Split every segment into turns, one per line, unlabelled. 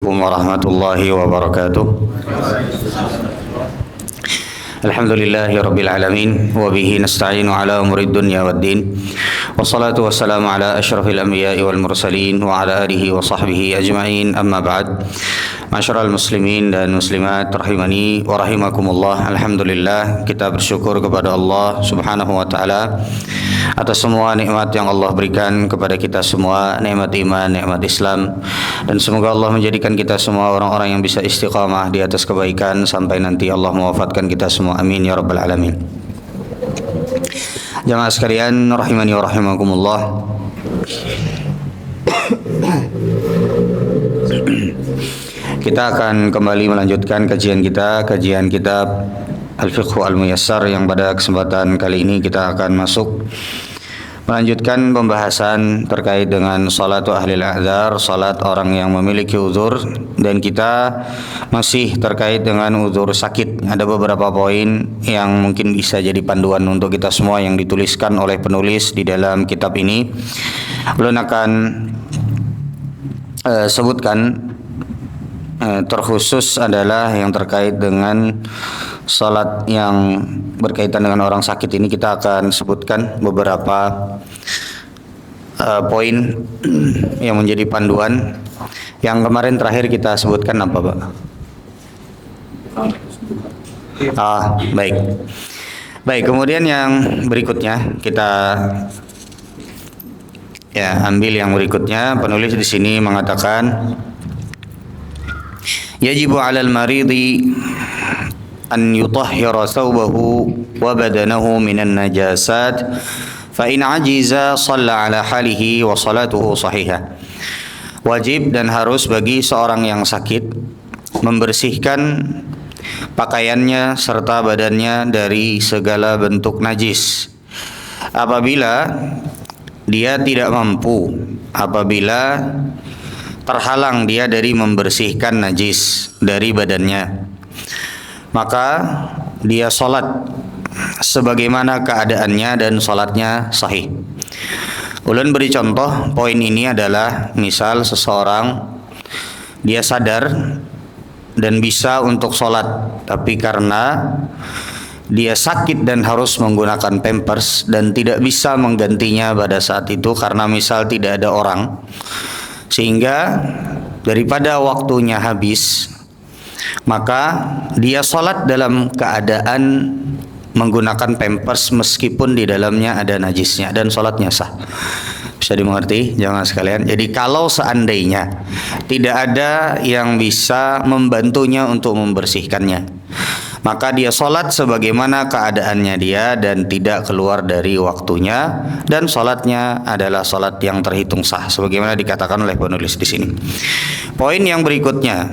Assalamualaikum warahmatullahi wabarakatuh. Alhamdulillahi rabbil alamin wa bihi nasta'inu ala umurid dunya waddin. Wassalatu wassalamu ala asyrafil anbiya'i wal mursalin wa ala alihi wa sahbihi ajma'in. Amma ba'd. Masyarul muslimin dan muslimat rahimani wa rahimakumullah. Alhamdulillah, kita bersyukur kepada Allah Subhanahu wa taala atas semua nikmat yang Allah berikan kepada kita semua, nikmat iman, nikmat Islam, dan semoga Allah menjadikan kita semua orang-orang yang bisa istiqamah di atas kebaikan sampai nanti Allah mewafatkan kita semua. Amin ya rabbal alamin. Jamaah sekalian rahimani wa rahimakumullah. Kita akan kembali melanjutkan kajian kitab Al-Fiqhu Al-Muyassar, yang pada kesempatan kali ini kita akan melanjutkan pembahasan terkait dengan salatu ahlil a'dzar, salat orang yang memiliki uzur, dan kita masih terkait dengan uzur sakit. Ada beberapa poin yang mungkin bisa jadi panduan untuk kita semua yang dituliskan oleh penulis di dalam kitab ini. Ulun akan sebutkan terkhusus adalah yang terkait dengan salat yang berkaitan dengan orang sakit. Ini kita akan sebutkan beberapa poin yang menjadi panduan. Yang kemarin terakhir kita sebutkan apa, Pak? Baik. Baik, kemudian yang berikutnya kita ambil yang berikutnya. Penulis di sini mengatakan yajibu 'alal maridi an yutahhira thawbahu wa badanahu minan najasat fa in ajiza shalla 'ala halihi wa salatuhu sahihah. Wajib dan harus bagi seorang yang sakit membersihkan pakaiannya serta badannya dari segala bentuk najis. Apabila dia tidak mampu, apabila terhalang dia dari membersihkan najis dari badannya, maka dia sholat sebagaimana keadaannya dan sholatnya sahih. Ulun beri contoh poin ini adalah misal seseorang dia sadar dan bisa untuk sholat, tapi karena dia sakit dan harus menggunakan pampers dan tidak bisa menggantinya pada saat itu karena misal tidak ada orang, sehingga daripada waktunya habis, maka dia sholat dalam keadaan menggunakan pampers meskipun di dalamnya ada najisnya dan sholatnya sah. Bisa dimengerti jamaah sekalian? Jadi kalau seandainya tidak ada yang bisa membantunya untuk membersihkannya, maka dia sholat sebagaimana keadaannya dia dan tidak keluar dari waktunya, dan sholatnya adalah sholat yang terhitung sah sebagaimana dikatakan oleh penulis di sini. Poin yang berikutnya,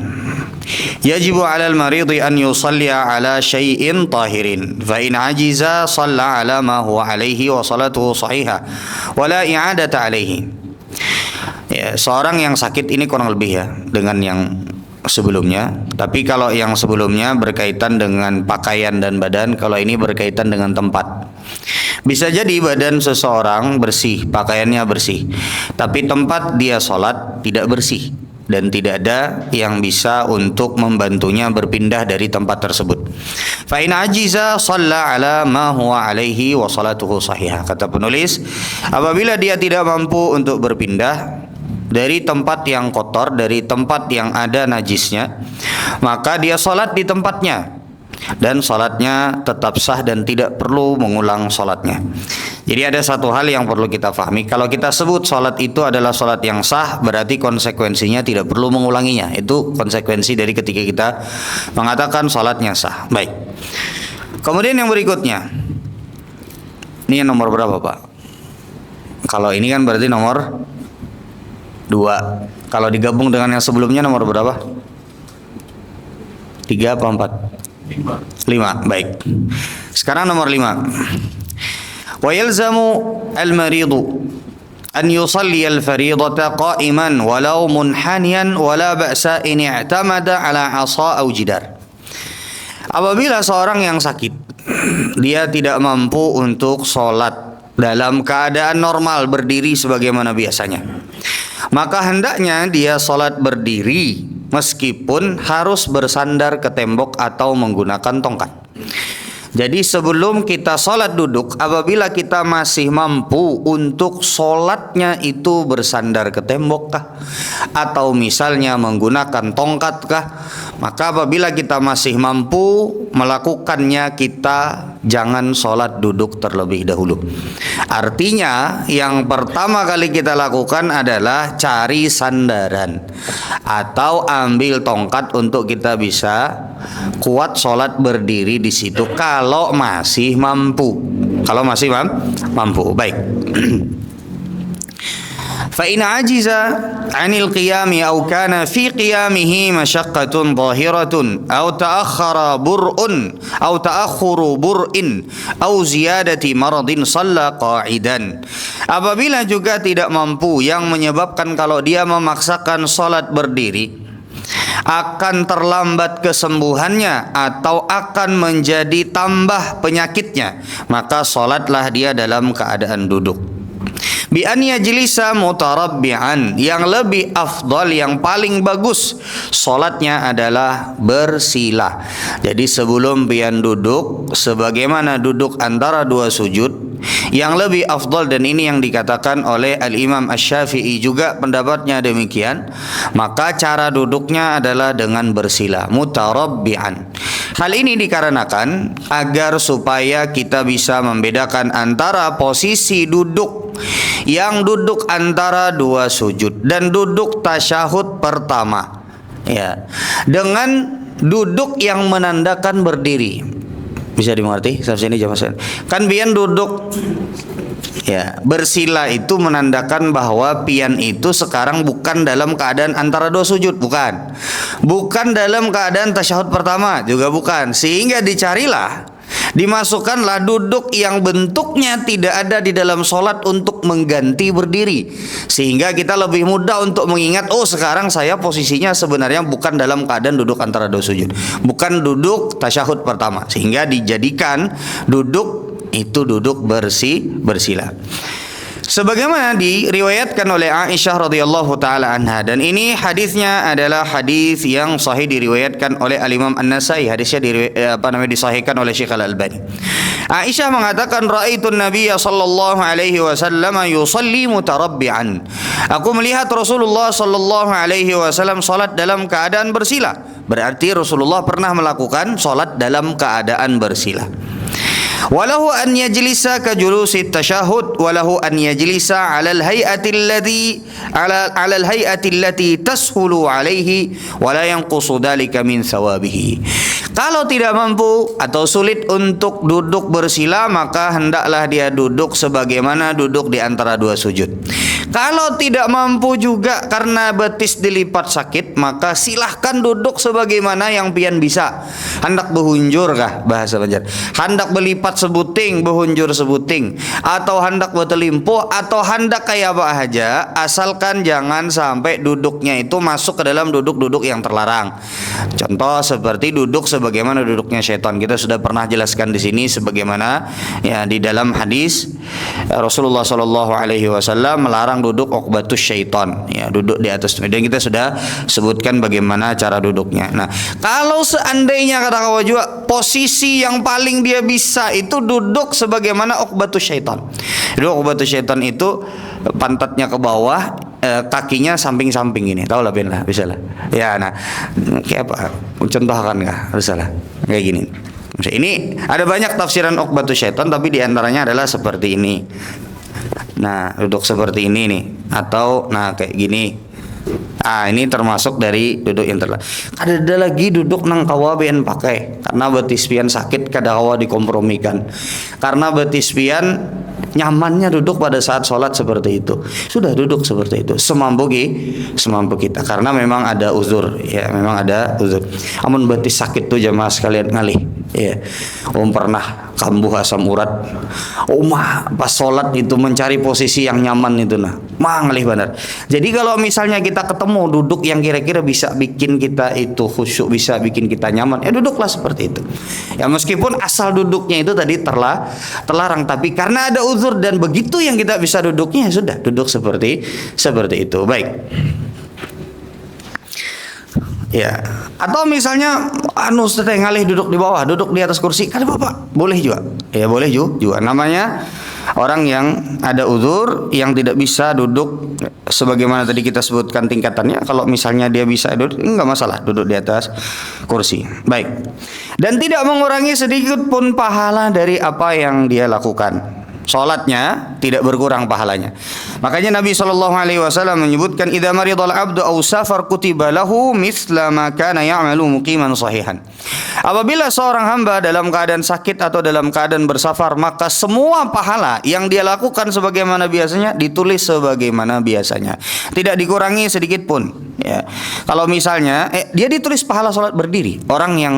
yajibu 'alal maridi an yusalliya 'ala syai'in tahirin fa in ajiza shalla 'ala ma huwa 'alaihi wa salatuhu sahihah wa la i'adata 'alaihi. Ya, seorang yang sakit ini kurang lebih ya dengan yang sebelumnya, tapi kalau yang sebelumnya berkaitan dengan pakaian dan badan, kalau ini berkaitan dengan tempat. Bisa jadi badan seseorang bersih, pakaiannya bersih, tapi tempat dia sholat tidak bersih dan tidak ada yang bisa untuk membantunya berpindah dari tempat tersebut. Fa in ajiza shalla 'ala ma huwa 'alaihi wa salatuhu sahihah. Kata penulis, apabila dia tidak mampu untuk berpindah dari tempat yang kotor, dari tempat yang ada najisnya, maka dia sholat di tempatnya dan sholatnya tetap sah dan tidak perlu mengulang sholatnya. Jadi ada satu hal yang perlu kita fahami, kalau kita sebut sholat itu adalah sholat yang sah, berarti konsekuensinya tidak perlu mengulanginya. Itu konsekuensi dari ketika kita mengatakan sholatnya sah. Baik, kemudian yang berikutnya, ini yang nomor berapa, Pak? Kalau ini kan berarti nomor 2. Kalau digabung dengan yang sebelumnya nomor berapa? 3 apa 4? 5. Baik. Sekarang nomor 5. Wa yalzamu al-maridu an yusalli al-fariidata qa'iman walau munhaniyan wala ba'sa in i'tamada ala 'asa aw jidar. Apabila seorang yang sakit dia tidak mampu untuk sholat dalam keadaan normal berdiri sebagaimana biasanya, maka hendaknya dia sholat berdiri meskipun harus bersandar ke tembok atau menggunakan tongkat. Jadi sebelum kita sholat duduk, apabila kita masih mampu untuk sholatnya itu bersandar ke tembok kah, atau misalnya menggunakan tongkat kah, maka apabila kita masih mampu melakukannya, kita jangan sholat duduk terlebih dahulu. Artinya yang pertama kali kita lakukan adalah cari sandaran atau ambil tongkat untuk kita bisa kuat sholat berdiri di situ kalau masih mampu. Kalau masih mampu, baik. فإن عجز عن القيام أو كان في قيامه مشقة ظاهرة أو تأخر برء أو زيادة مرض صلى قاعدا. Apabila juga tidak mampu, yang menyebabkan kalau dia memaksakan sholat berdiri akan terlambat kesembuhannya atau akan menjadi tambah penyakitnya, maka sholatlah dia dalam keadaan duduk. Bi an yajlisa mutarabbi'an, yang lebih afdal, yang paling bagus salatnya adalah bersila. Jadi sebelum pian duduk, sebagaimana duduk antara dua sujud, yang lebih afdal, dan ini yang dikatakan oleh Al-Imam Asy-Syafi'i juga pendapatnya demikian, maka cara duduknya adalah dengan bersila, mutarabbi'an. Hal ini dikarenakan agar supaya kita bisa membedakan antara posisi duduk yang duduk antara dua sujud dan duduk tasyahud pertama, ya, dengan duduk yang menandakan berdiri. Bisa dimengerti? Sampai sini jamaah. Kan pian duduk, ya, bersila itu menandakan bahwa pian itu sekarang bukan dalam keadaan antara dua sujud, bukan dalam keadaan tasyahud pertama, juga bukan. Sehingga dimasukkanlah duduk yang bentuknya tidak ada di dalam sholat untuk mengganti berdiri, sehingga kita lebih mudah untuk mengingat, oh sekarang saya posisinya sebenarnya bukan dalam keadaan duduk antara dua sujud, bukan duduk tasyahud pertama, sehingga dijadikan duduk itu duduk bersila. Sebagaimana diriwayatkan oleh Aisyah radhiyallahu taala anha, dan ini hadisnya adalah hadis yang sahih, diriwayatkan oleh Al-Imam An-Nasai, hadisnya disahihkan oleh Syekh Al-Albani. Aisyah mengatakan, ra'aitun Nabiyya sallallahu alaihi wasallam yusalli mutarabbi'an. Aku melihat Rasulullah sallallahu alaihi wasallam salat dalam keadaan bersila. Berarti Rasulullah pernah melakukan salat dalam keadaan bersila. Walahu an yajlisa ka julusi tasyahud, walahu an yajlisa 'ala al-hay'ati allati tashulu 'alaihi wa la yanqusu dhalika min thawabihi. Kalau tidak mampu atau sulit untuk duduk bersila, maka hendaklah dia duduk sebagaimana duduk di antara dua sujud. Kalau tidak mampu juga karena betis dilipat sakit, maka silahkan duduk sebagaimana yang pian bisa. Hendak behunjur kah bahasa Banjar? Hendak belipat sebuting, behunjur sebuting, atau hendak bertelimpuh, atau hendak kayak apa aja, asalkan jangan sampai duduknya itu masuk ke dalam duduk-duduk yang terlarang. Contoh seperti duduk sebagaimana duduknya syaitan. Kita sudah pernah jelaskan di sini sebagaimana ya di dalam hadis Rasulullah sallallahu alaihi wasallam melarang duduk uqbatus syaitan, ya, duduk di atas. Dan kita sudah sebutkan bagaimana cara duduknya. Nah, kalau seandainya kata kawajua posisi yang paling dia bisa itu duduk sebagaimana uqbatus syaitan. Duduk uqbatus syaitan itu pantatnya ke bawah, kakinya samping-samping ini. Tahu lah Ben lah, bisa lah. Ya, nah, kayak apa? Contohkan nggak? Bisa lah. Kayak gini. Ini ada banyak tafsiran uqbatus syaitan, tapi diantaranya adalah seperti ini. Nah, duduk seperti ini nih, atau nah kayak gini. Ini termasuk dari duduk yang terlarang. Ada lagi duduk nang kawa pian pakai karena betis pian sakit, kada kawa dikompromikan. Karena betis pian nyamannya duduk pada saat sholat seperti itu. Sudah duduk seperti itu semampu kita, karena memang ada uzur, ya, memang ada uzur. Amun betis sakit tuh jamaah sekalian ngalih, ya. Pernah kambuh asam urat. Pas sholat itu mencari posisi yang nyaman itu ngalih benar. Jadi kalau misalnya kita ketemu duduk yang kira-kira bisa bikin kita itu khusyuk, bisa bikin kita nyaman, ya duduklah seperti itu. Ya meskipun asal duduknya itu tadi terlarang, tapi karena ada uzur dan begitu yang kita bisa duduknya, ya sudah duduk seperti itu. Baik. Ya, atau misalnya teteh ngalih duduk di bawah, duduk di atas kursi, kan Bapak boleh juga. Ya, boleh juga. Namanya orang yang ada uzur yang tidak bisa duduk sebagaimana tadi kita sebutkan tingkatannya. Kalau misalnya dia bisa duduk, enggak masalah duduk di atas kursi. Baik. Dan tidak mengurangi sedikit pun pahala dari apa yang dia lakukan. Salatnya tidak berkurang pahalanya. Makanya Nabi SAW menyebutkan idza maridal abdu aw safar kutiba lahu mithla ma kana ya'malu muqiman sahihan. Apabila seorang hamba dalam keadaan sakit atau dalam keadaan bersafar, maka semua pahala yang dia lakukan sebagaimana biasanya ditulis sebagaimana biasanya. Tidak dikurangi sedikit pun, ya. Kalau misalnya dia ditulis pahala salat berdiri, orang yang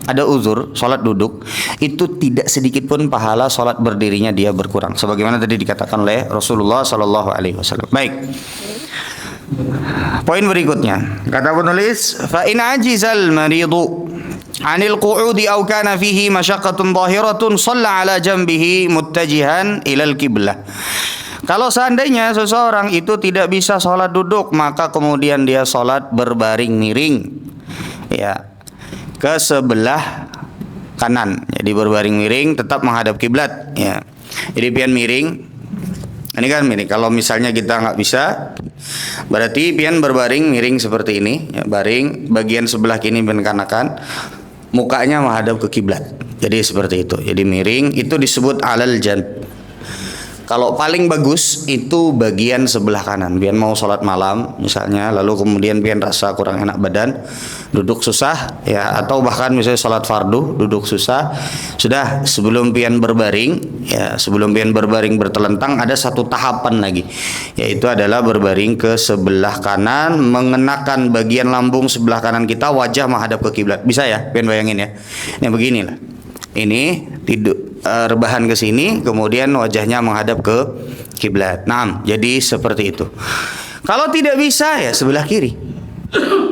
ada uzur, sholat duduk, itu tidak sedikit pun pahala sholat berdirinya dia berkurang. Sebagaimana tadi dikatakan oleh Rasulullah Sallallahu Alaihi Wasallam. Baik. Poin berikutnya, kata penulis, fa in ajizal maridu anil qu'udi aw kana fihi masyaqqatun zahiratun shalla ala janbihi muttajihan ilal qiblah. Kalau seandainya seseorang itu tidak bisa sholat duduk, maka kemudian dia sholat berbaring miring, ya, ke sebelah kanan. Jadi berbaring miring tetap menghadap kiblat, ya. Jadi pian miring. Ini kan miring. Kalau misalnya kita nggak bisa, berarti pian berbaring miring seperti ini, ya, baring bagian sebelah kiri dan kanan, mukanya menghadap ke kiblat. Jadi seperti itu. Jadi miring itu disebut alal janb. Kalau paling bagus itu bagian sebelah kanan. Pian mau sholat malam misalnya, lalu kemudian pian rasa kurang enak badan, duduk susah, ya, atau bahkan misalnya sholat fardu duduk susah, sudah sebelum pian berbaring, ya, sebelum pian berbaring bertelentang ada satu tahapan lagi, yaitu adalah berbaring ke sebelah kanan, mengenakan bagian lambung sebelah kanan kita, wajah menghadap ke kiblat. Bisa ya, pian bayangin ya. Ini beginilah. Ini tidur rebahan ke sini, kemudian wajahnya menghadap ke kiblat. Nah, jadi seperti itu. Kalau tidak bisa ya sebelah kiri.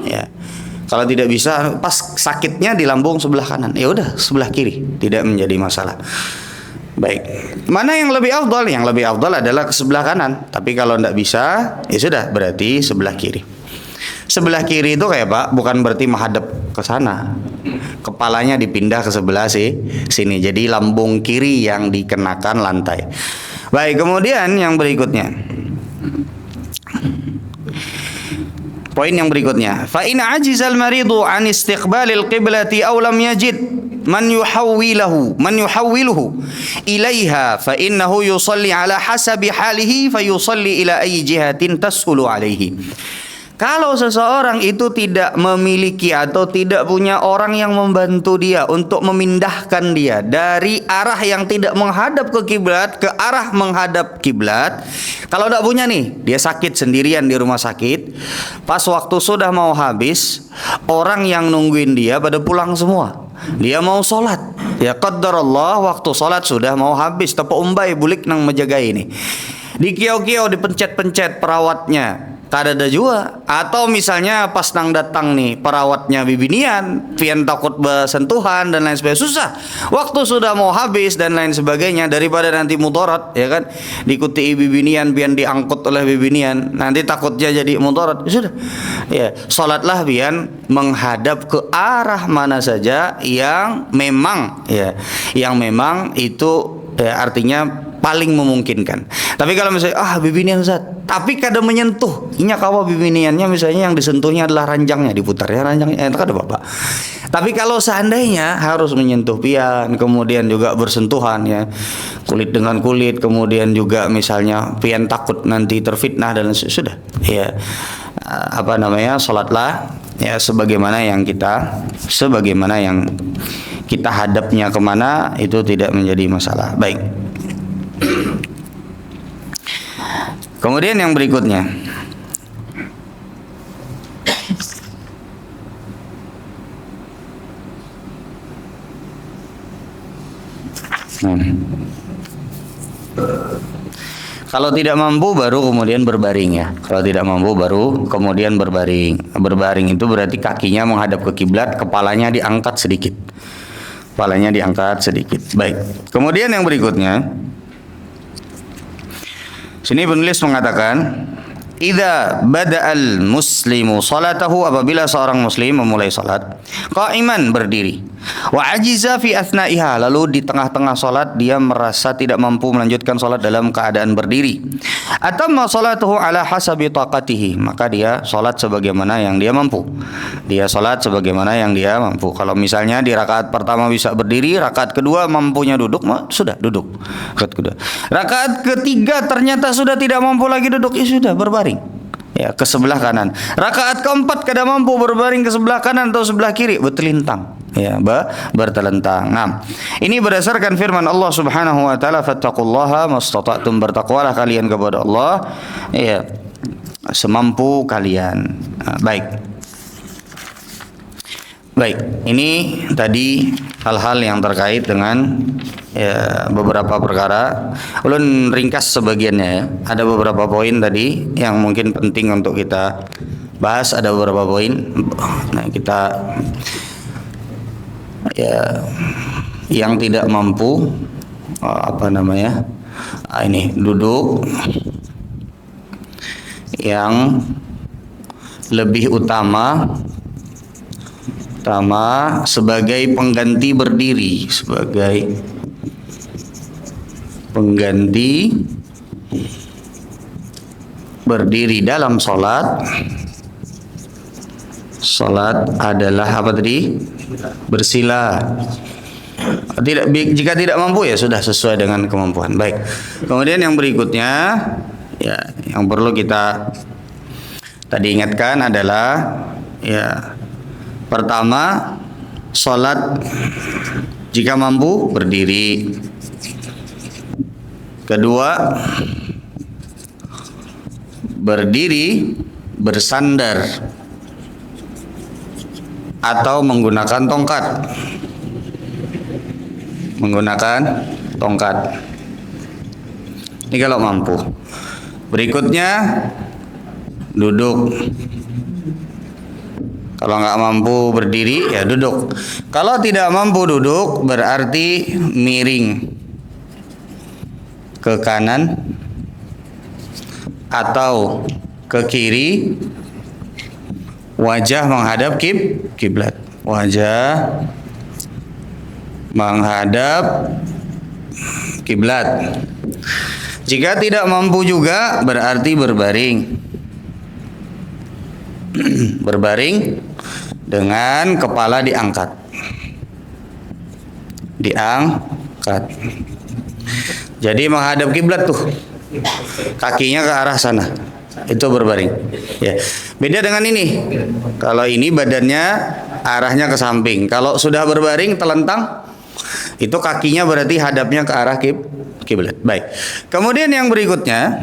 Ya. Kalau tidak bisa pas sakitnya di lambung sebelah kanan, ya udah sebelah kiri, tidak menjadi masalah. Baik. Mana yang lebih afdal? Yang lebih afdal adalah ke sebelah kanan. Tapi kalau tidak bisa, ya sudah berarti sebelah kiri. Sebelah kiri itu kayak Pak, bukan berarti menghadap ke sana. Kepalanya dipindah ke sebelah sini. Jadi lambung kiri yang dikenakan lantai. Baik, kemudian yang berikutnya. Poin yang berikutnya, fa in ajizal maridu an istiqbalil qiblati aw lam yajid man yuhawwiluhu ilaiha fa innahu yusalli ala hasabi halihi fa yusalli ila ayyi jihatin tashulu alaihi. Kalau seseorang itu tidak memiliki atau tidak punya orang yang membantu dia untuk memindahkan dia dari arah yang tidak menghadap ke kiblat ke arah menghadap kiblat. Kalau tidak punya nih, dia sakit sendirian di rumah sakit. Pas waktu sudah mau habis, orang yang nungguin dia pada pulang semua. Dia mau sholat. Ya qaddarallah waktu sholat sudah mau habis. Tepo umbai bulik nang menjaga ini. Di kiau-kiau dipencet-pencet perawatnya. Tak ada juga. Atau misalnya pas nang datang nih perawatnya bibinian, pian takut bersentuhan dan lain sebagainya, susah. Waktu sudah mau habis dan lain sebagainya, daripada nanti mudarat, ya kan, diikuti bibinian, pian diangkut oleh bibinian, nanti takutnya jadi mudarat. Sudah, ya, sholatlah pian menghadap ke arah mana saja yang memang, ya, yang memang itu, ya, artinya paling memungkinkan. Tapi kalau misalnya bibinian Ustaz, tapi kadang menyentuh, inya kawa bibiniannya misalnya yang disentuhnya adalah ranjangnya, diputar ya ranjangnya, itu ada Bapak. Tapi kalau seandainya harus menyentuh pian, kemudian juga bersentuhan, ya, kulit dengan kulit, kemudian juga misalnya pian takut nanti terfitnah dan sudah, ya, sholatlah, ya, sebagaimana yang kita hadapnya kemana itu tidak menjadi masalah. Baik. Kemudian yang berikutnya, kalau tidak mampu baru kemudian berbaring, ya. Kalau tidak mampu baru kemudian berbaring. Berbaring itu berarti kakinya menghadap ke kiblat, kepalanya diangkat sedikit. Baik. Kemudian yang berikutnya, sini penulis mengatakan, Idza bada'al muslimu salatahu, apabila seorang muslim memulai salat qa'iman, berdiri, wa ajiza fi athnaiha, lalu di tengah-tengah salat dia merasa tidak mampu melanjutkan salat dalam keadaan berdiri, atamma salatuhu ala hasabi taqatihi, maka dia salat sebagaimana yang dia mampu. Dia salat sebagaimana yang dia mampu. Kalau misalnya di rakaat pertama bisa berdiri, rakaat kedua mampunya duduk, sudah duduk. Rakaat ketiga ternyata sudah tidak mampu lagi duduk, ya sudah berbaring ya ke sebelah kanan. Rakaat keempat kada mampu berbaring ke sebelah kanan atau sebelah kiri, bertelintang ya, bertelentang. Nah, ini berdasarkan firman Allah Subhanahu wa taala, fattaqullaha mastata'tum, bertakwalah kalian kepada Allah ya semampu kalian. Nah, Baik, ini tadi hal-hal yang terkait dengan ya beberapa perkara. Ulun ringkas sebagiannya ya. Ada beberapa poin tadi yang mungkin penting untuk kita bahas. Ada beberapa poin. Nah, kita ya yang tidak mampu ini duduk, yang lebih utama sebagai pengganti berdiri, sebagai pengganti berdiri dalam salat adalah apa tadi? Bersila. Jika tidak mampu ya sudah, sesuai dengan kemampuan. Baik. Kemudian yang berikutnya ya yang perlu kita tadi ingatkan adalah ya pertama, salat jika mampu berdiri. Kedua, berdiri bersandar atau menggunakan tongkat. Ini kalau mampu. Berikutnya, duduk. Kalau nggak mampu berdiri ya duduk. Kalau tidak mampu duduk berarti miring ke kanan atau ke kiri, wajah menghadap kiblat. Wajah menghadap kiblat. Jika tidak mampu juga berarti berbaring. Berbaring dengan kepala diangkat. Jadi menghadap kiblat tuh. Kakinya ke arah sana. Itu berbaring. Ya. Beda dengan ini. Kalau ini badannya arahnya ke samping. Kalau sudah berbaring telentang, itu kakinya berarti hadapnya ke arah kiblat. Baik. Kemudian yang berikutnya,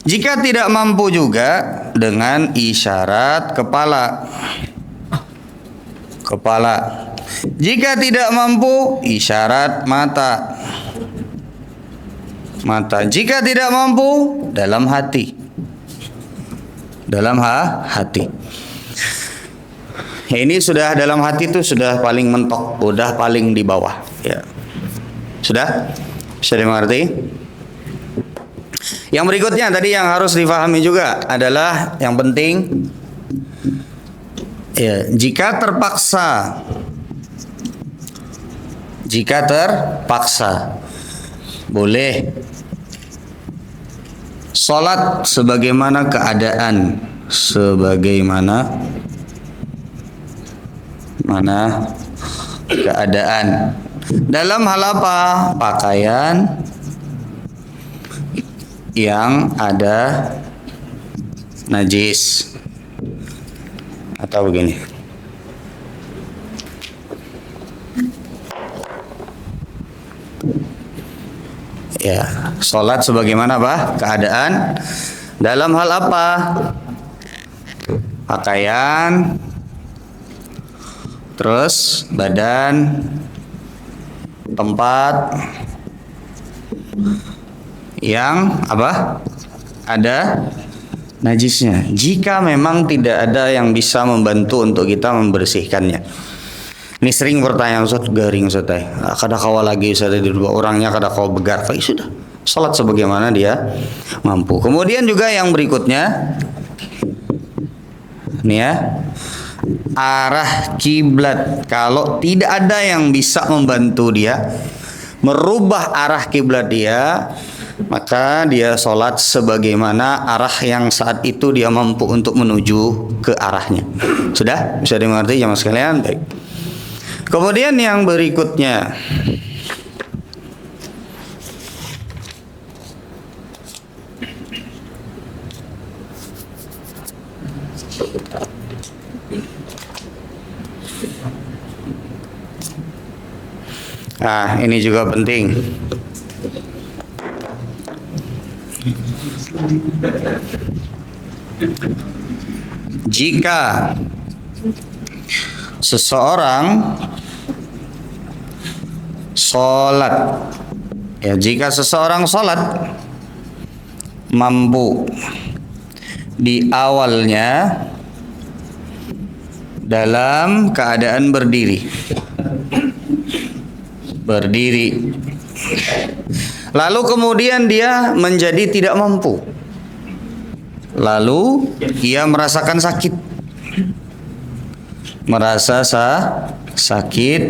jika tidak mampu juga dengan isyarat kepala. Jika tidak mampu, isyarat mata. Jika tidak mampu, dalam hati. Ini sudah dalam hati itu sudah paling mentok, sudah paling di bawah. Ya. Sudah? Bisa dimengerti? Yang berikutnya tadi yang harus difahami juga adalah yang penting ya, jika terpaksa boleh salat sebagaimana keadaan, dalam hal apa? Pakaian yang ada najis atau begini. Ya, salat sebagaimana apa? Keadaan dalam hal apa? Pakaian, terus badan, tempat yang apa? Ada najisnya. Jika memang tidak ada yang bisa membantu untuk kita membersihkannya. Ini sering pertanyaan, Ustaz, garing Ustaz. Kada kawa lagi Ustaz di dua orangnya kada kawa begar. Sudah. Salat sebagaimana dia mampu. Kemudian juga yang berikutnya, nih ya, arah kiblat. Kalau tidak ada yang bisa membantu dia merubah arah kiblat dia, maka dia sholat sebagaimana arah yang saat itu dia mampu untuk menuju ke arahnya. Sudah bisa dimengerti jamaah sekalian? Baik. Kemudian yang berikutnya, ini juga penting. Jika seseorang sholat, jika seseorang sholat mampu di awalnya dalam keadaan berdiri, lalu kemudian dia menjadi tidak mampu, lalu ia merasakan sakit, sakit,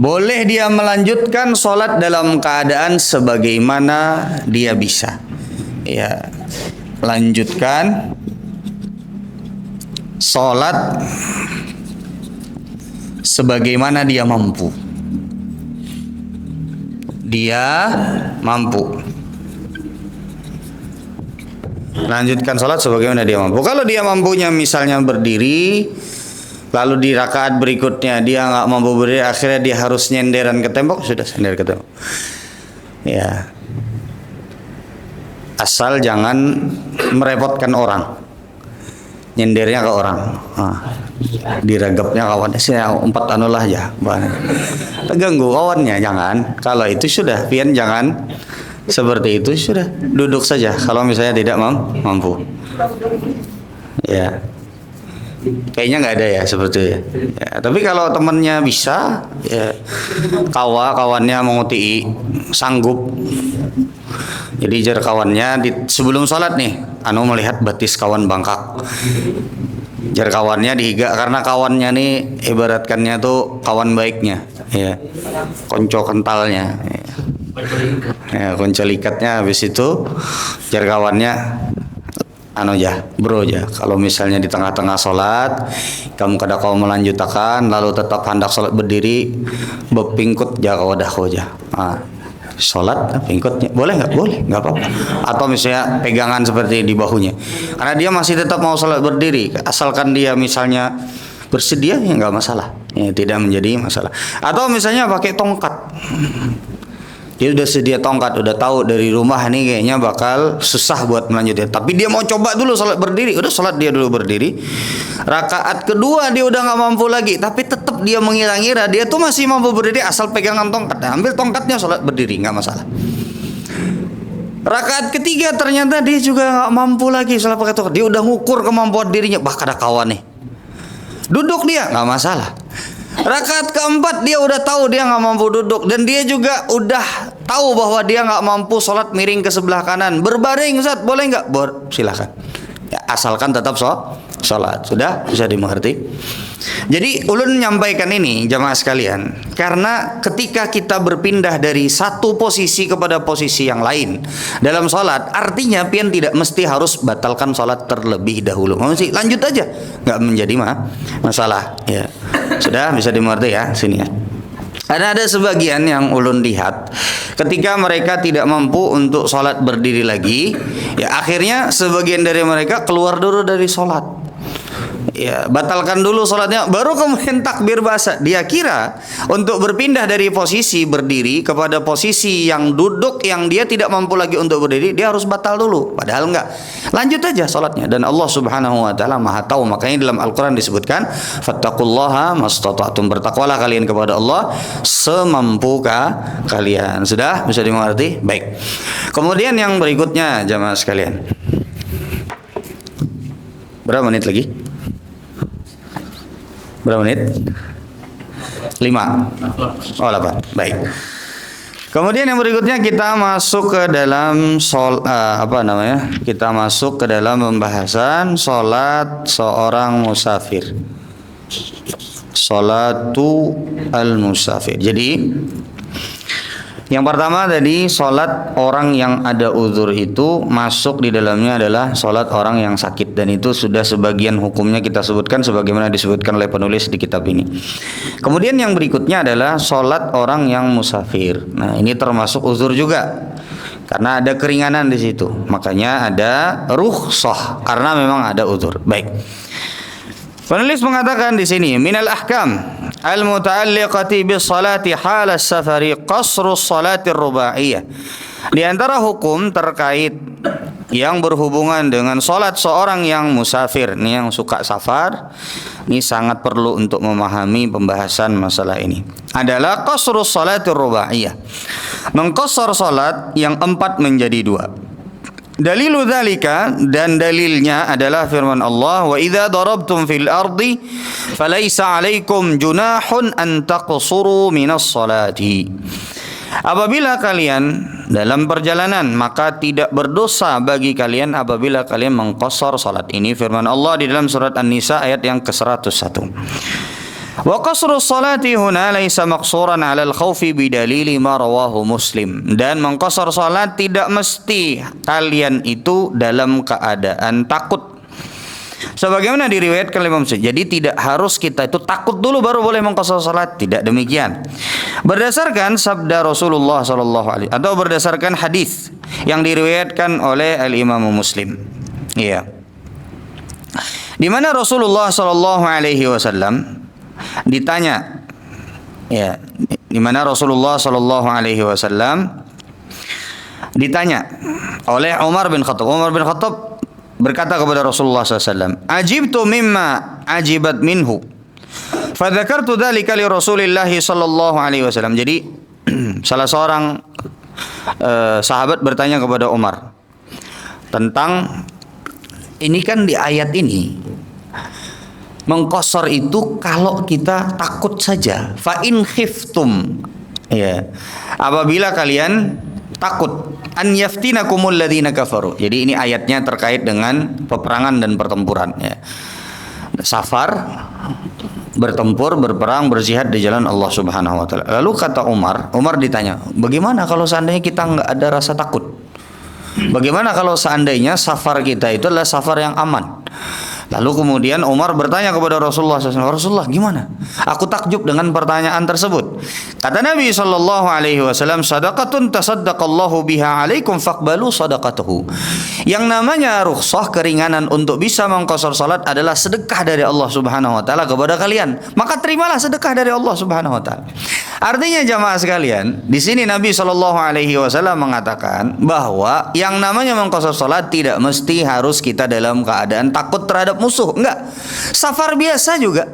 boleh dia melanjutkan sholat dalam keadaan sebagaimana dia bisa. Ya, lanjutkan sholat sebagaimana dia mampu. Lanjutkan sholat sebagaimana dia mampu. Kalau dia mampunya misalnya berdiri, lalu di rakaat berikutnya dia nggak mampu berdiri, akhirnya dia harus nyenderan ke tembok, sudah sender ke tembok. Ya, asal jangan merepotkan orang, nyendernya ke orang, diragapnya kawannya, saya 4 anulah aja, terganggu kawannya, jangan. Kalau itu sudah, pian jangan seperti itu, sudah duduk saja. Kalau misalnya tidak mampu, ya. Kayaknya nggak ada ya seperti itu. Ya, tapi kalau temannya bisa, ya, kawannya menguti sanggup. Jadi jar kawannya sebelum sholat nih, melihat batis kawan bangkak. Jar kawannya dihiga karena kawannya nih ibaratkannya tuh kawan baiknya, ya, konco kentalnya. Ya, konco likatnya. Habis itu jar kawannya, bro, kalau misalnya di tengah-tengah sholat kamu kada kau melanjutkan lalu tetap hendak sholat berdiri, bepingkut wadah sholat pingkutnya boleh nggak apa-apa, atau misalnya pegangan seperti di bahunya, karena dia masih tetap mau sholat berdiri, asalkan dia misalnya bersedia, ya nggak masalah, ya, tidak menjadi masalah. Atau misalnya pakai tongkat, dia udah sedia tongkat, udah tahu dari rumah nih kayaknya bakal susah buat melanjutkan, tapi dia mau coba dulu sholat berdiri, udah sholat dia dulu berdiri. Rakaat kedua dia udah nggak mampu lagi, tapi tetap dia mengira-ngira dia tuh masih mampu berdiri asal pegangan tongkat, ambil tongkatnya sholat berdiri, nggak masalah. Rakaat ketiga ternyata dia juga nggak mampu lagi sholat pakai tongkat, dia udah ngukur kemampuan dirinya, bahkan ada kawan nih, duduk dia nggak masalah. Rakaat keempat dia udah tahu dia nggak mampu duduk, dan dia juga udah tahu bahwa dia nggak mampu sholat miring ke sebelah kanan, berbaring, Ustaz, boleh nggak? Silakan, ya, asalkan tetap sholat. Sudah bisa dimengerti. Jadi ulun menyampaikan ini jamaah sekalian, karena ketika kita berpindah dari satu posisi kepada posisi yang lain dalam sholat, artinya pian tidak mesti harus batalkan sholat terlebih dahulu, masih lanjut aja, nggak menjadi masalah, ya. Sudah bisa dimengerti ya sini ya. Ada sebagian yang ulun lihat ketika mereka tidak mampu untuk sholat berdiri lagi, ya akhirnya sebagian dari mereka keluar dulu dari sholat, ya, batalkan dulu sholatnya, baru kemudian takbir basah. Dia kira untuk berpindah dari posisi berdiri kepada posisi yang duduk yang dia tidak mampu lagi untuk berdiri, dia harus batal dulu. Padahal enggak, lanjut aja sholatnya. Dan Allah Subhanahu Wa Taala Maha Tahu. Makanya dalam Al-Quran disebutkan, fattaqullaha mastata'tum, bertakwalah kalian kepada Allah semampu kalian. Sudah bisa dimengerti? Baik. Kemudian yang berikutnya jamaah sekalian, berapa menit lagi? Berapa menit? 5. Oh, 8. Baik. Kemudian yang berikutnya kita masuk ke dalam Kita masuk ke dalam pembahasan salat seorang musafir. Salatu al-musafir. Jadi yang pertama tadi salat orang yang ada uzur itu masuk di dalamnya adalah salat orang yang sakit, dan itu sudah sebagian hukumnya kita sebutkan sebagaimana disebutkan oleh penulis di kitab ini. Kemudian yang berikutnya adalah salat orang yang musafir. Nah, ini termasuk uzur juga. Karena ada keringanan di situ. Makanya ada rukhsah karena memang ada uzur. Baik. Penulis mengatakan di sini minal ahkam al-muta'alliqati bis salati hal as-safari qasru salati rubaiyah. Di antara hukum terkait yang berhubungan dengan salat seorang yang musafir, ini yang suka safar, ini sangat perlu untuk memahami pembahasan masalah ini. Adalah qasru salati rubaiyah. Mengqasar salat yang 4 menjadi 2. Dalilu dzalika, dan dalilnya adalah firman Allah, wa idza darabtum fil ardi falaisa 'alaikum junahun an taqsuru minas salati. Apabila kalian dalam perjalanan, maka tidak berdosa bagi kalian apabila kalian mengqasar salat. Ini firman Allah di dalam surat An-Nisa ayat yang ke-101. Wa qasru salati huna laisa maqsuran 'ala al-khawfi bidalili ma rawahu Muslim. Dan mengqasar salat tidak mesti kalian itu dalam keadaan takut, sebagaimana diriwayatkan oleh Imam Muslim. Jadi tidak harus kita itu takut dulu baru boleh mengqasar salat, tidak demikian. Berdasarkan sabda Rasulullah sallallahu alaihi atau berdasarkan hadis yang diriwayatkan oleh Al-Imam Muslim. Iya. Di mana Rasulullah sallallahu alaihi wasallam ditanya, ya, di mana Rasulullah sallallahu alaihi wasallam ditanya oleh Umar bin Khattab. Umar bin Khattab berkata kepada Rasulullah SAW, "Ajibtu mimma ajibat minhu." Fadzakartu dzalika li Rasulillah sallallahu alaihi wasallam. Jadi salah seorang sahabat bertanya kepada Umar tentang ini, kan di ayat ini mengqasar itu kalau kita takut saja. Fa in khiftum, ya, apabila kalian takut, an yaftinakumul ladzina kafaru. Jadi ini ayatnya terkait dengan peperangan dan pertempuran, ya. Safar, bertempur, berperang, berjihad di jalan Allah Subhanahu wa taala. Lalu kata Umar ditanya, bagaimana kalau seandainya kita enggak ada rasa takut? Bagaimana kalau seandainya safar kita itu adalah safar yang aman? Lalu kemudian Umar bertanya kepada Rasulullah SAW, Rasulullah, gimana? Aku takjub dengan pertanyaan tersebut. Kata Nabi SAW, sadaqatun tasaddaqallahu biha alaikum faqbalu sadaqatuhu. Yang namanya rukhsah, keringanan untuk bisa mengqasar salat adalah sedekah dari Allah Subhanahu wa taala kepada kalian. Maka terimalah sedekah dari Allah Subhanahu wa taala. Artinya jamaah sekalian, di sini Nabi SAW mengatakan bahwa yang namanya mengqasar salat tidak mesti harus kita dalam keadaan takut terhadap musuh, enggak. Safar biasa juga.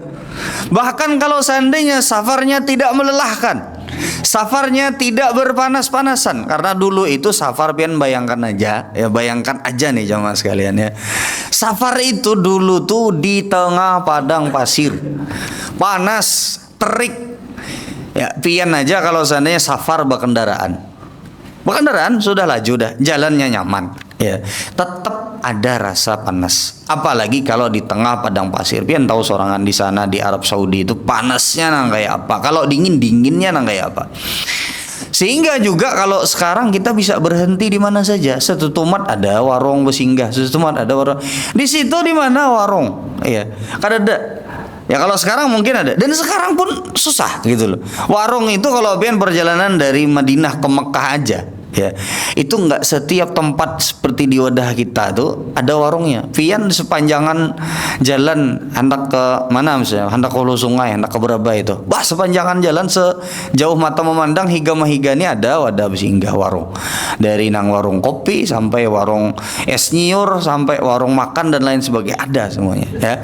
Bahkan kalau seandainya safarnya tidak melelahkan, safarnya tidak berpanas-panasan, karena dulu itu safar, pian bayangkan aja, ya, bayangkan aja nih jamaah sekalian, ya. Safar itu dulu tuh di tengah padang pasir, panas, terik. Ya, pian aja kalau seandainya safar berkendaraan sudah laju dah, jalannya nyaman, ya, tetap ada rasa panas. Apalagi kalau di tengah padang pasir. Pian tahu sorangan di sana di Arab Saudi itu panasnya nang kayak apa, kalau dinginnya nang kayak apa. Sehingga juga kalau sekarang kita bisa berhenti di mana saja. Setutumat ada warung bersinggah, setutumat ada warung. Di situ di mana warung, ya, kada. Ya kalau sekarang mungkin ada, dan sekarang pun susah gitu loh. Warung itu kalau pian perjalanan dari Madinah ke Mekah aja, ya, itu enggak setiap tempat seperti di wadah kita tuh ada warungnya. Pian di sepanjangan jalan hendak ke mana misalnya, hendak ke hulu sungai, hendak ke berapa itu, bah, sepanjangan jalan sejauh mata memandang hingga mahigani ada wadah singgah warung. Dari nang warung kopi sampai warung es nyiur sampai warung makan dan lain sebagainya ada semuanya, ya.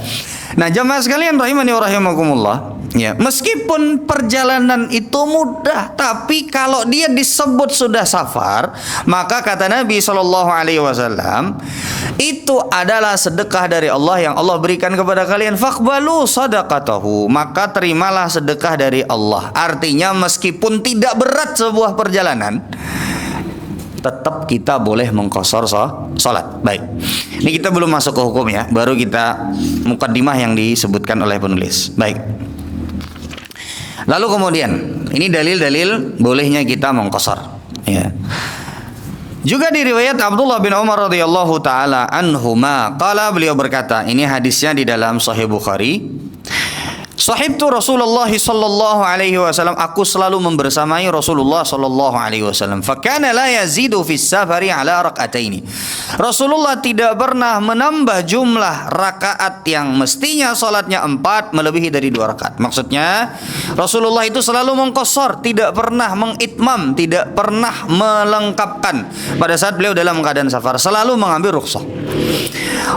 Nah, jamaah sekalian rahimani wa rahimakumullah, ya, meskipun perjalanan itu mudah, tapi kalau dia disebut sudah safar, bersafar, maka kata Nabi Shallallahu Alaihi Wasallam, itu adalah sedekah dari Allah yang Allah berikan kepada kalian. Faqbalu sadaqatahu, maka terimalah sedekah dari Allah. Artinya meskipun tidak berat sebuah perjalanan, tetap kita boleh mengqashar salat. Baik, ini kita belum masuk ke hukum ya, baru kita mukaddimah yang disebutkan oleh penulis. Baik, lalu kemudian ini dalil-dalil bolehnya kita mengqashar ya. Juga di riwayat Abdullah bin Umar radhiyallahu taala anhuma, qala, beliau berkata, ini hadisnya di dalam Sahih Bukhari. Sahibtu Rasulullah sallallahu alaihi wasallam, aku selalu membersamai Rasulullah sallallahu alaihi wasallam. Fakana la yazidu fis safari ala rak'ataini. Rasulullah tidak pernah menambah jumlah rakaat yang mestinya salatnya 4 melebihi dari 2 rakaat. Maksudnya Rasulullah itu selalu mengqashar, tidak pernah mengitmam, tidak pernah melengkapkan pada saat beliau dalam keadaan safar, selalu mengambil rukhsah.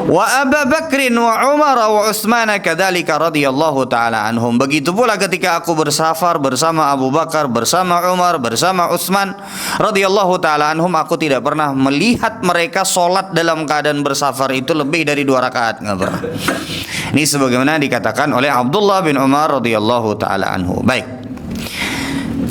Wa Abu Bakrin wa Umar wa Utsman kadzalika radhiyallahu taala anhum. Begitu pula ketika aku bersafar bersama Abu Bakar, bersama Umar, bersama Utsman radhiyallahu taala anhum, aku tidak pernah melihat mereka sholat dalam keadaan bersafar itu lebih dari 2 rakaat, enggak pernah. Ini sebagaimana dikatakan oleh Abdullah bin Umar radhiyallahu taala anhu. Baik,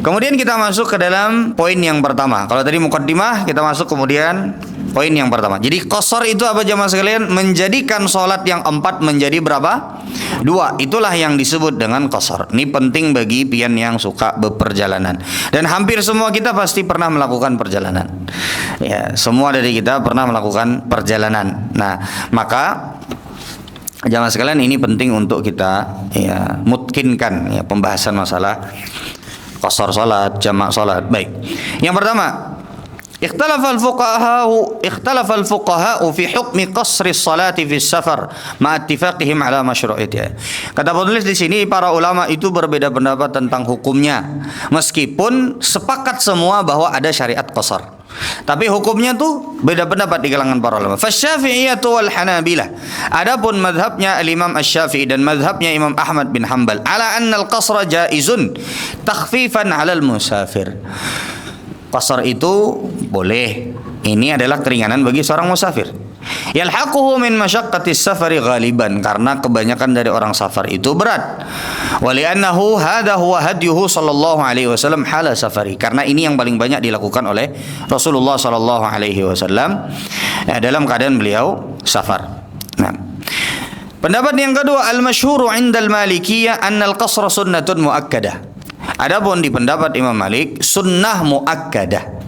kemudian kita masuk ke dalam poin yang pertama. Kalau tadi mukaddimah, kita masuk kemudian poin yang pertama. Jadi qashar itu apa jamaah sekalian? Menjadikan sholat yang 4 menjadi berapa? 2. Itulah yang disebut dengan qashar. Ini penting bagi pian yang suka beperjalanan. Dan hampir semua kita pasti pernah melakukan perjalanan. Ya, semua dari kita pernah melakukan perjalanan. Nah, maka jamaah sekalian, ini penting untuk kita ya mutkinkan ya pembahasan masalah qashar salat, jamak salat. Baik. Yang pertama, ikhtalafa al-fuqaha'u fi hukmi qasri salati fi safar ma ittifaqihim ala masyru'iyatiha. Kata penulis di sini, para ulama itu berbeda pendapat tentang hukumnya, meskipun sepakat semua bahwa ada syariat qashar. Tapi hukumnya tuh beda pendapat di kalangan para ulama. Fasy-Syafi'iyyah wal Hanabilah. Adapun mazhabnya Al-Imam Asy-Syafi'i dan mazhabnya Imam Ahmad bin Hanbal, ala anna al-qasra jaizun takhfifan 'ala al-musafir. Qashar itu boleh. Ini adalah keringanan bagi seorang musafir. Yalhaquhu min masyaqqatis safari ghaliban, karena kebanyakan dari orang safar itu berat. Wa li'annahu hadha huwa hadyuhu sallallahu alaihi wasallam hala safari, karena ini yang paling banyak dilakukan oleh Rasulullah sallallahu alaihi wasallam dalam keadaan beliau safar. Nah, pendapat yang kedua, al-masyhuru 'indal Malikiyah anna al-qasra sunnatun muakkadah. Adapun di pendapat Imam Malik, sunnah muakkadah.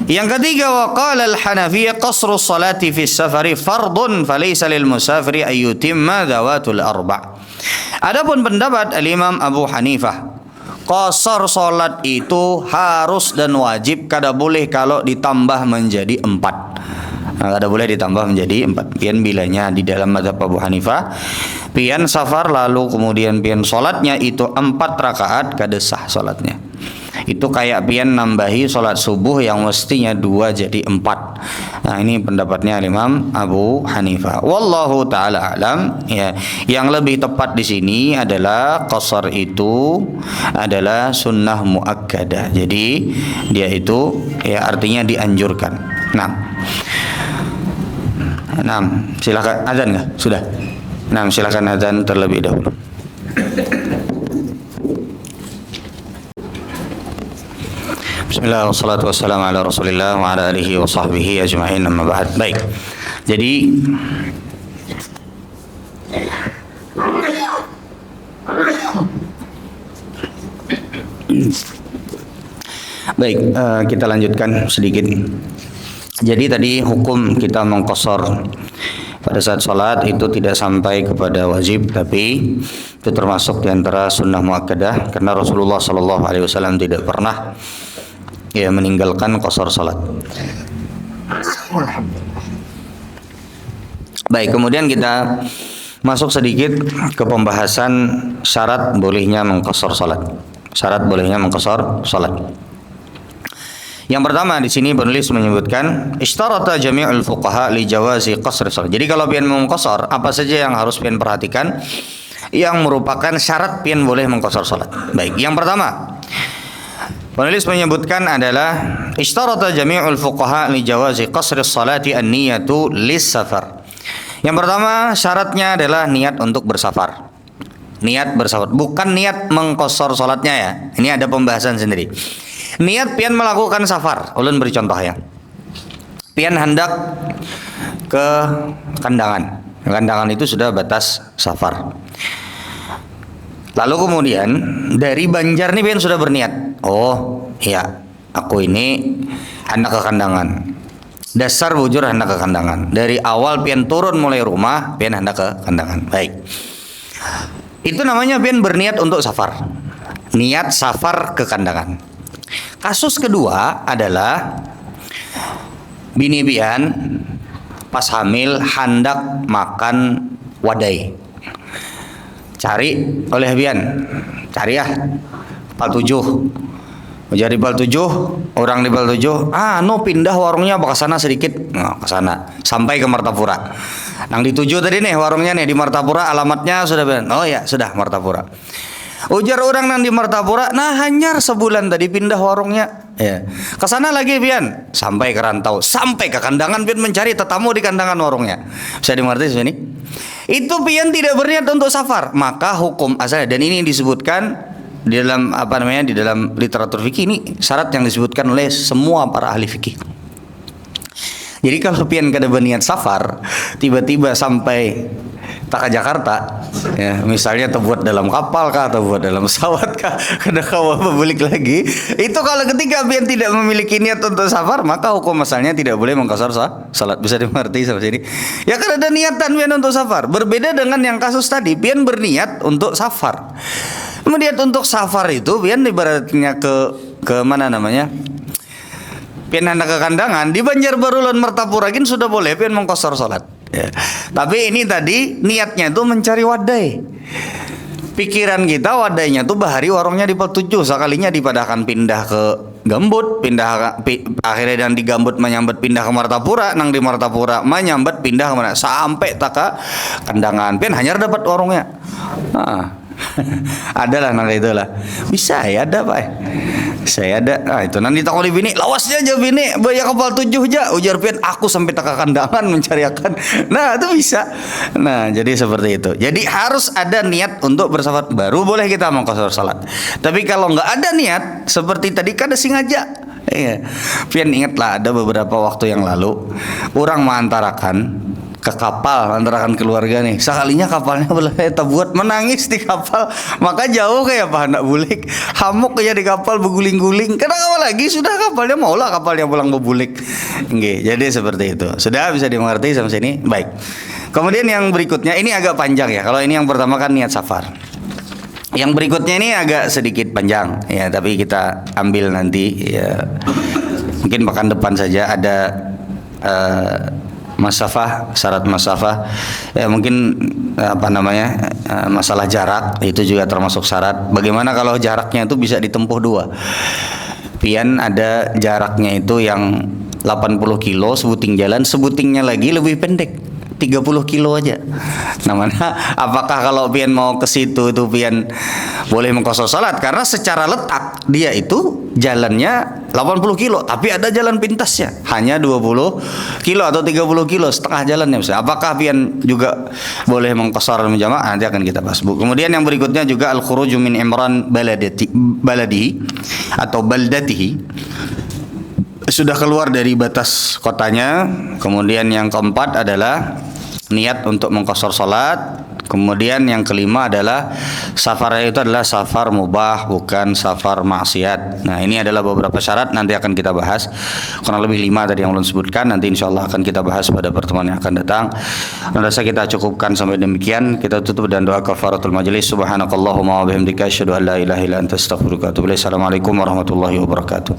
Yang ketiga, wa qala al-Hanafiyah qasru salati fi safari fardun falaysa lil musafiri ayyutimma dawatul arba'. Adapun pendapat al-Imam Abu Hanifah, qashar salat itu harus dan wajib, kada boleh kalau ditambah menjadi 4. Kada boleh ditambah menjadi 4. Pian bilanya di dalam mazhab Abu Hanifah, pian safar lalu kemudian pian salatnya itu 4 rakaat, kada sah salatnya. Itu kayak pian nambahi salat subuh yang mestinya 2 jadi 4. Nah, ini pendapatnya Imam Abu Hanifah. Wallahu taala alam ya. Yang lebih tepat di sini adalah qashar itu adalah sunnah muakkadah. Jadi dia itu ya artinya dianjurkan. Nah, silakan azan enggak? Sudah. Nah, silakan azan terlebih dahulu. Bismillah, wassalatu wassalamu ala Rasulillah wa ala alihi wa sahbihi ajma'in, amma ba'd. Baik. Jadi baik, kita lanjutkan sedikit. Jadi tadi hukum kita mengqashar pada saat sholat itu tidak sampai kepada wajib, tapi itu termasuk di antara sunnah muakkadah, karena Rasulullah sallallahu alaihi wasallam tidak pernah ya meninggalkan qashar salat. Baik, kemudian kita masuk sedikit ke pembahasan syarat bolehnya mengqashar salat. Syarat bolehnya mengqashar salat. Yang pertama di sini penulis menyebutkan ishtarata jami'ul fuqaha li jawazi qasr salat. Jadi kalau pian mau mengqashar, apa saja yang harus pian perhatikan yang merupakan syarat pian boleh mengqashar salat. Baik, yang pertama, Penulis menyebutkan adalah ishtarata jami'ul fuqaha li jawazi qasri salati an-niyatu lis-safar. Yang pertama syaratnya adalah niat untuk bersafar. Niat bersafar, bukan niat mengqasar salatnya ya. Ini ada pembahasan sendiri. Niat pian melakukan safar. Ulun beri contoh ya. Pian hendak ke kandangan. Kandangan itu sudah batas safar. Lalu kemudian dari Banjar nih pian sudah berniat. Oh iya, aku ini hendak ke kandangan. Dasar bujur hendak ke kandangan. Dari awal pian turun mulai rumah, pian hendak ke kandangan. Baik. Itu namanya pian berniat untuk safar. Niat safar ke kandangan. Kasus kedua adalah bini pian pas hamil hendak makan wadai. Cari oleh pian, cari ya Pal 7. Jadi Pal 7, orang di Pal 7, no pindah warungnya ke sana sedikit, ke sana sampai ke Martapura. Nang di 7 tadi nih warungnya nih di Martapura, alamatnya sudah pian. Oh ya, sudah Martapura. Ujar orang nang di Martapura, nah hanyar sebulan tadi pindah warungnya. Ya. Ke sana lagi pian, sampai ke Rantau, sampai ke kandangan pian mencari tetamu di kandangan warungnya. Bisa dimengerti sini? Itu pian tidak berniat untuk safar, maka hukum asalnya, dan ini disebutkan di dalam di dalam literatur fikih, ini syarat yang disebutkan oleh semua para ahli fikih. Jadi kalau pian kada berniat safar, tiba-tiba sampai tak ke Jakarta, ya, misalnya terbuat dalam kapal kah, atau buat dalam pesawat kah, kada kawa balik lagi. Itu kalau ketika pian tidak memiliki niat untuk safar, maka hukum asalnya tidak boleh mengqasar salat. Bisa dimengerti sampai sini? Ya kan ada niatan pian untuk safar. Berbeda dengan yang kasus tadi, pian berniat untuk safar. Kemudian untuk safar itu pian ibaratnya ke mana namanya? Pian hendak ke kandangan di Banjarbaru lan Martapura gin sudah boleh pian mengqasar salat. Ya. Tapi ini tadi niatnya tuh mencari wadai. Pikiran kita wadainya tuh bahari warungnya di Pal 7, sekalinya dipadahkan pindah ke Gambut, akhirnya dan di Gambut menyambat pindah ke Martapura, nang di Martapura menyambat pindah ke mana sampai tak ke kandangan pian hanya dapat warungnya. Adalah nang itulah. Bisa ya ada Pak. Saya ada. Itu nanti takut bini, lawasnya aja bini, bayar kapal 7 aja. Ujar pian aku sampai tak ke kandangan mencari akan. Nah, itu bisa. Nah, jadi seperti itu. Jadi harus ada niat untuk bersafar baru boleh kita mengqasar salat. Tapi kalau nggak ada niat, seperti tadi kada sengaja. Iya. Pian ingatlah ada beberapa waktu yang lalu orang mengantarakan ke kapal antarakan keluarga nih, sekalinya kapalnya boleh terbuat menangis di kapal, maka jauh kayak apa anak bulik hamuk kayak di kapal berguling-guling, kenapa lagi sudah kapalnya maulah kapalnya pulang berbulik. Nggih, jadi seperti itu. Sudah bisa dimengerti sampai sini? Baik. Kemudian yang berikutnya ini agak panjang ya. Kalau ini yang pertama kan niat safar. Yang berikutnya ini agak sedikit panjang ya, tapi kita ambil nanti ya. Mungkin pekan depan saja ada masafah, syarat masafah ya, mungkin masalah jarak itu juga termasuk syarat. Bagaimana kalau jaraknya itu bisa ditempuh 2? Pian ada jaraknya itu yang 80 kilo sebuting jalan, sebutingnya lagi lebih pendek 30 kilo aja. Nah, mana apakah kalau pian mau ke situ itu pian boleh mengqasar salat? Karena secara letak dia itu jalannya 80 kilo, tapi ada jalan pintasnya hanya 20 kilo atau 30 kilo, setengah jalannya misalnya. Apakah pian juga boleh mengqasar menjamaah? Nanti akan kita bahas. Kemudian yang berikutnya juga al-khuruju min imran baladihi atau baldatihi, sudah keluar dari batas kotanya. Kemudian yang keempat adalah niat untuk mengqasar salat. Kemudian yang kelima adalah safarnya itu adalah safar mubah, bukan safar maksiat. Nah, ini adalah beberapa syarat, nanti akan kita bahas. Kurang lebih 5 tadi yang ulun sebutkan, nanti insyaallah akan kita bahas pada pertemuan yang akan datang. Dan rasa kita cukupkan sampai demikian. Kita tutup dan doa kafaratul majelis. Subhanakallahumma wa bihamdika asyhadu an la ilaha illa anta astaghfiruka wa atubu ilaik. Assalamualaikum warahmatullahi wabarakatuh.